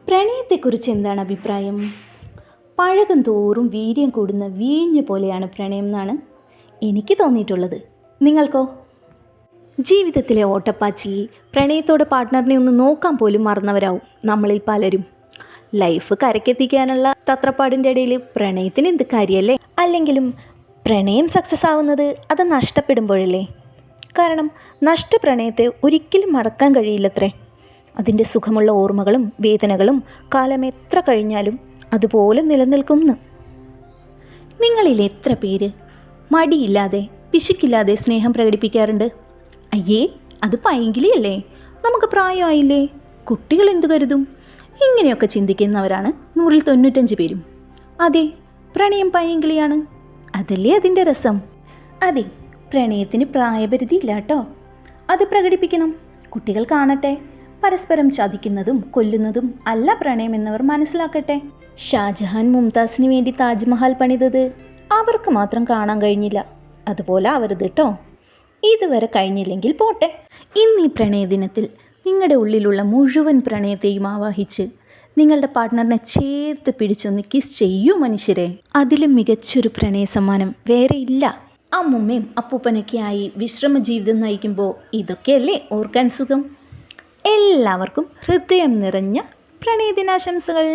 പ്രണയത്തെക്കുറിച്ച് എന്താണ് അഭിപ്രായം? പഴകും തോറും വീര്യം കൂടുന്ന വീഞ്ഞ് പോലെയാണ് പ്രണയം എന്നാണ് എനിക്ക് തോന്നിയിട്ടുള്ളത്. നിങ്ങൾക്കോ? ജീവിതത്തിലെ ഓട്ടപ്പാച്ചിൽ പ്രണയത്തോടെ പാർട്ട്ണറിനെ ഒന്ന് നോക്കാൻ പോലും മറന്നവരാവും നമ്മളിൽ പലരും. ലൈഫ് കരക്കെത്തിക്കാനുള്ള തത്രപ്പാടിൻ്റെ ഇടയിൽ പ്രണയത്തിന് എന്ത് കാര്യമല്ലേ? അല്ലെങ്കിലും പ്രണയം സക്സസ് ആവുന്നത് അത് നഷ്ടപ്പെടുമ്പോഴല്ലേ? കാരണം നഷ്ടപ്രണയത്തെ ഒരിക്കലും മറക്കാൻ കഴിയില്ലത്രേ. അതിൻ്റെ സുഖമുള്ള ഓർമ്മകളും വേദനകളും കാലം എത്ര കഴിഞ്ഞാലും അതുപോലെ നിലനിൽക്കുന്നു. നിങ്ങളിൽ എത്ര പേര് മടിയില്ലാതെ പിശുക്കില്ലാതെ സ്നേഹം പ്രകടിപ്പിക്കാറുണ്ട്? അയ്യേ, അത് പൈങ്കിളിയല്ലേ, നമുക്ക് പ്രായമായില്ലേ, കുട്ടികൾ എന്തു കരുതും, ഇങ്ങനെയൊക്കെ ചിന്തിക്കുന്നവരാണ് 100-95 പേരും. അതെ, പ്രണയം പൈങ്കിളിയാണ്. അതല്ലേ അതിൻ്റെ രസം. അതെ, പ്രണയത്തിന് പ്രായപരിധി ഇല്ല കേട്ടോ. അത് പ്രകടിപ്പിക്കണം, കുട്ടികൾ കാണട്ടെ. പരസ്പരം ചതിക്കുന്നതും കൊല്ലുന്നതും അല്ല പ്രണയം എന്നവർ മനസ്സിലാക്കട്ടെ. ഷാജഹാൻ മുംതാസിന് വേണ്ടി താജ്മഹൽ പണിതത് അവർക്ക് മാത്രം കാണാൻ കഴിഞ്ഞില്ല. അതുപോലെ ആവരുത് കേട്ടോ. ഇതുവരെ കഴിഞ്ഞില്ലെങ്കിൽ പോട്ടെ. ഇന്ന് ഈ പ്രണയദിനത്തിൽ നിങ്ങളുടെ ഉള്ളിലുള്ള മുഴുവൻ പ്രണയത്തെയും ആവാഹിച്ച് നിങ്ങളുടെ പാർട്ട്ണറിനെ ചേർത്ത് പിടിച്ചൊന്ന് കിസ് ചെയ്യൂ മനുഷ്യരെ. അതിലും മികച്ചൊരു പ്രണയ സമ്മാനം വേറെ ഇല്ല. അമ്മുമ്മയും അപ്പൂപ്പനൊക്കെ ആയി വിശ്രമ ജീവിതം നയിക്കുമ്പോൾ ഇതൊക്കെയല്ലേ ഓർക്കാൻ സുഖം. എല്ലാവർക്കും ഹൃദയം നിറഞ്ഞ പ്രണയദിനാശംസകൾ.